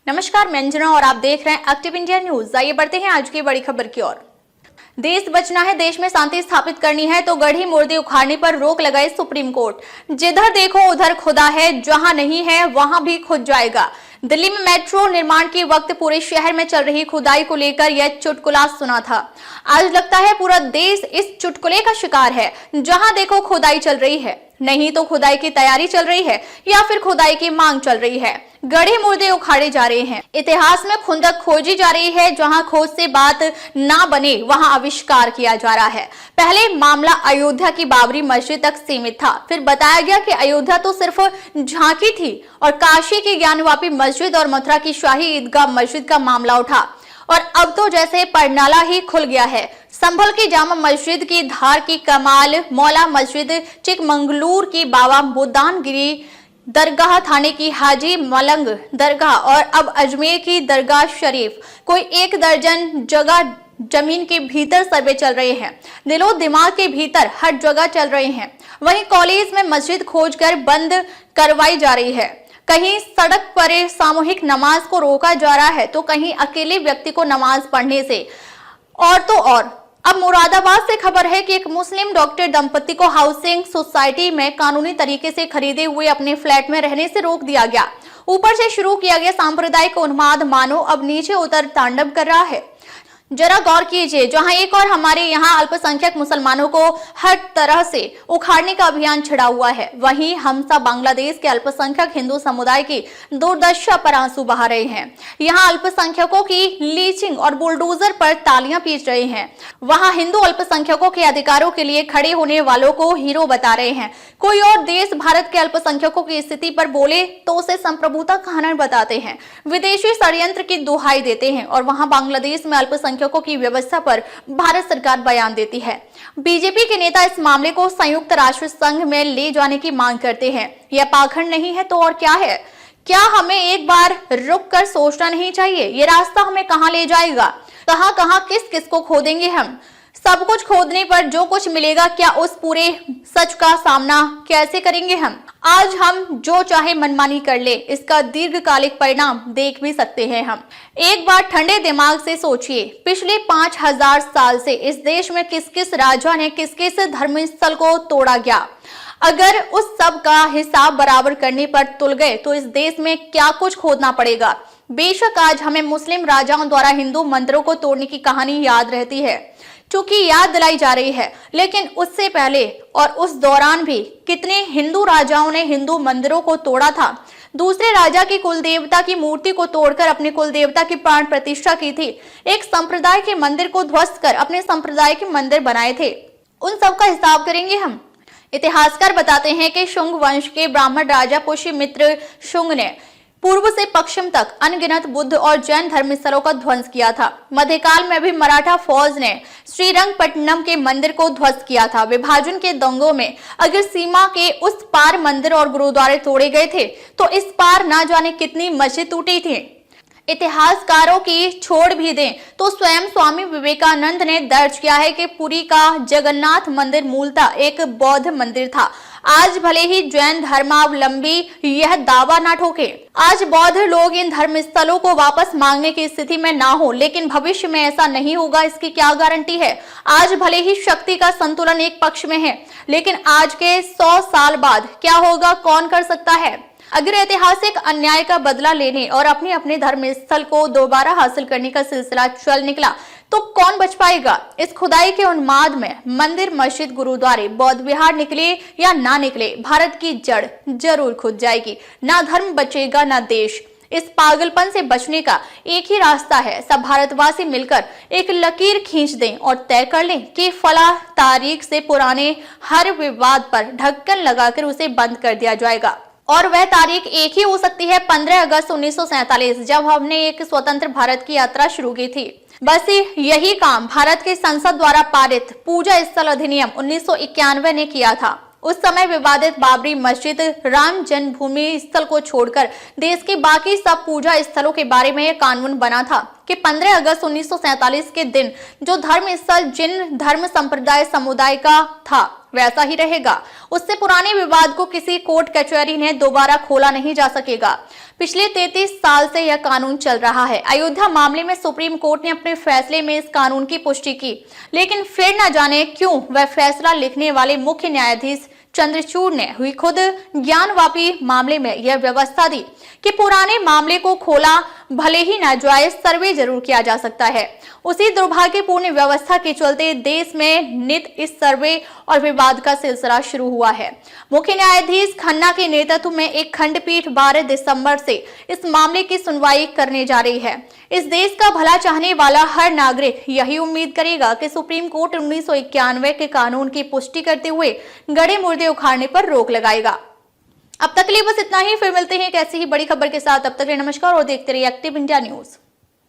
नमस्कार, मैं अंजना और आप देख रहे हैं एक्टिव इंडिया न्यूज। आइए बढ़ते हैं आज की बड़ी खबर की ओर। देश बचना है, देश में शांति स्थापित करनी है तो गढ़ी मूर्ति उखाड़ने पर रोक लगाई सुप्रीम कोर्ट। जिधर देखो उधर खुदा है, जहां नहीं है वहां भी खुद जाएगा। दिल्ली में मेट्रो निर्माण के वक्त पूरे शहर में चल रही खुदाई को लेकर यह चुटकुला सुना था। आज लगता है पूरा देश इस चुटकुले का शिकार है। जहां देखो खुदाई चल रही है, नहीं तो खुदाई की तैयारी चल रही है या फिर खुदाई की मांग चल रही है। गढ़े मुर्दे उखाड़े जा रहे हैं, इतिहास में खुंदक खोजी जा रही है। जहां खोज से बात ना बने वहां आविष्कार किया जा रहा है। पहले मामला अयोध्या की बाबरी मस्जिद तक सीमित था, फिर बताया गया कि अयोध्या तो सिर्फ झांकी थी और काशी की ज्ञानवापी मस्जिद और मथुरा की शाही ईदगाह मस्जिद का मामला उठा और अब तो जैसे परनाला ही खुल गया है। संभल की जामा मस्जिद की धार की कमाल, मौला मस्जिद, चिकमंगलूर की बाबा बुदानगिरी दरगाह, थाने की हाजी मलंग दरगाह और अब अजमेर की दरगाह शरीफ, कोई 1 दर्जन जगह जमीन के भीतर सर्वे चल रहे हैं। दिलो दिमाग के भीतर हर जगह चल रहे हैं। वहीं कॉलेज में मस्जिद खोजकर बंद करवाई जा रही है। कहीं सड़क पर सामूहिक नमाज को रोका जा रहा है तो कहीं अकेले व्यक्ति को नमाज पढ़ने से। और तो और अब मुरादाबाद से खबर है कि एक मुस्लिम डॉक्टर दंपति को हाउसिंग सोसाइटी में कानूनी तरीके से खरीदे हुए अपने फ्लैट में रहने से रोक दिया गया। ऊपर से शुरू किया गया सांप्रदायिक उन्माद मानो अब नीचे उतर तांडव कर रहा है। जरा गौर कीजिए, जहां एक और हमारे यहाँ अल्पसंख्यक मुसलमानों को हर तरह से उखाड़ने का अभियान छिड़ा हुआ है, वहीं हम सब बांग्लादेश के अल्पसंख्यक हिंदू समुदाय की दुर्दशा पर आंसू बहा रहे हैं। यहाँ अल्पसंख्यकों की लीचिंग और बुलडोजर पर तालियां पीट रहे हैं। वहां हिंदू अल्पसंख्यकों के अधिकारों के लिए खड़े होने वालों को हीरो बता रहे हैं। कोई और देश भारत के अल्पसंख्यकों की स्थिति पर बोले तो उसे संप्रभुता कानून बताते हैं, विदेशी षड्यंत्र की दुहाई देते हैं और वहां बांग्लादेश में अल्पसंख्यकों की व्यवस्था पर भारत सरकार बयान देती है। बीजेपी के नेता इस मामले को संयुक्त राष्ट्र संघ में ले जाने की मांग करते हैं। यह पाखंड नहीं है तो और क्या है? क्या हमें एक बार रुक कर सोचना नहीं चाहिए? ये रास्ता हमें कहां ले जाएगा? कहां कहां किस किस को खोदेंगे हम? सब कुछ खोदने पर जो कुछ मिलेगा, क्या उस पूरे सच का सामना कैसे करेंगे हम? आज हम जो चाहे मनमानी कर ले, इसका दीर्घकालिक परिणाम देख भी सकते हैं हम। एक बार ठंडे दिमाग से सोचिए, पिछले 5000 साल से इस देश में किस किस राजा ने किस किस धर्मस्थल को तोड़ा गया। अगर उस सब का हिसाब बराबर करने पर तुल गए तो इस देश में क्या कुछ खोदना पड़ेगा। बेशक आज हमें मुस्लिम राजाओं द्वारा हिंदू मंदिरों को तोड़ने की कहानी याद रहती है, क्योंकि याद दिलाई जा रही है, लेकिन उससे पहले और उस दौरान भी कितने हिंदू राजाओं ने हिंदू मंदिरों को तोड़ा था। दूसरे राजा की कुलदेवता की मूर्ति को तोड़कर अपने कुलदेवता की प्राण प्रतिष्ठा की थी। एक संप्रदाय के मंदिर को ध्वस्त कर अपने संप्रदाय के मंदिर बनाए थे। उन सब का हिसाब करेंगे हम। इतिहासकार बताते हैं कि शुंग वंश के ब्राह्मण राजा पुष्यमित्र शुंग ने पूर्व से पश्चिम तक अनगिनत बुद्ध और जैन धर्मस्थलों का ध्वंस किया था। मध्यकाल में भी मराठा फौज ने श्रीरंगपट्टनम के मंदिर को ध्वस्त किया था। विभाजन के दंगों में अगर सीमा के उस पार मंदिर और गुरुद्वारे तोड़े गए थे तो इस पार ना जाने कितनी मस्जिद टूटी थी। इतिहासकारों की छोड़ भी दें तो स्वयं स्वामी विवेकानंद ने दर्ज किया है कि पुरी का जगन्नाथ मंदिर मूलतः एक बौद्ध मंदिर था। आज भले ही जैन धर्मावलंबी यह दावा ना ठोके, आज बौद्ध लोग इन धर्मस्थलों को वापस मांगने की स्थिति में ना हो, लेकिन भविष्य में ऐसा नहीं होगा, इसकी क्या गारंटी है। आज भले ही शक्ति का संतुलन एक पक्ष में है, लेकिन आज के 100 साल बाद क्या होगा, कौन कर सकता है। अगर ऐतिहासिक अन्याय का बदला लेने और अपने अपने धर्मस्थल को दोबारा हासिल करने का सिलसिला चल निकला तो कौन बच पाएगा। इस खुदाई के उन्माद में मंदिर, मस्जिद, गुरुद्वारे, बौद्ध विहार निकले या ना निकले, भारत की जड़ जरूर खुद जाएगी। ना धर्म बचेगा ना देश। इस पागलपन से बचने का एक ही रास्ता है, सब भारतवासी मिलकर एक लकीर खींच दें और तय कर लें कि फला तारीख से पुराने हर विवाद पर ढक्कन लगाकर उसे बंद कर दिया जाएगा। और वह तारीख एक ही हो सकती है 15 अगस्त 1947, जब हमने एक स्वतंत्र भारत की यात्रा शुरू की थी। बस यही काम भारत के संसद द्वारा पारित पूजा स्थल अधिनियम 1991 ने किया था। उस समय विवादित बाबरी मस्जिद, राम जन्मभूमि स्थल को छोड़कर देश के बाकी सब पूजा स्थलों के बारे में यह कानून बना था। कि 15 अगस्त 1947 के दिन जो धर्म स्थल जिन धर्म संप्रदाय समुदाय का था वैसा ही रहेगा। उससे पुराने विवाद को किसी कोर्ट कचहरी ने दोबारा खोला नहीं जा सकेगा। पिछले 33 साल से यह कानून चल रहा है। अयोध्या मामले में सुप्रीम कोर्ट ने अपने फैसले में इस कानून की पुष्टि की, लेकिन फिर न जाने क्यों वह फैसला लिखने वाले मुख्य न्यायाधीश चंद्रचूड़ ने हुई खुद ज्ञानवापी मामले में यह व्यवस्था दी कि पुराने मामले को खोला भले ही नाजायज सर्वे जरूर किया जा सकता है। उसी दुर्भाग्यपूर्ण व्यवस्था के चलते देश में नित इस सर्वे और विवाद का सिलसिला शुरू हुआ है। मुख्य न्यायाधीश खन्ना के नेतृत्व में एक खंडपीठ 12 दिसंबर से इस मामले की सुनवाई करने जा रही है। इस देश का भला चाहने वाला हर नागरिक यही उम्मीद करेगा कि सुप्रीम कोर्ट 1991 के कानून की पुष्टि करते हुए गड़े मुर्दे उखाड़ने पर रोक लगाएगा। अब तक के लिए बस इतना ही, फिर मिलते हैं एक ऐसी ही बड़ी खबर के साथ। अब तक के लिए नमस्कार और देखते रहिए एक्टिव इंडिया न्यूज।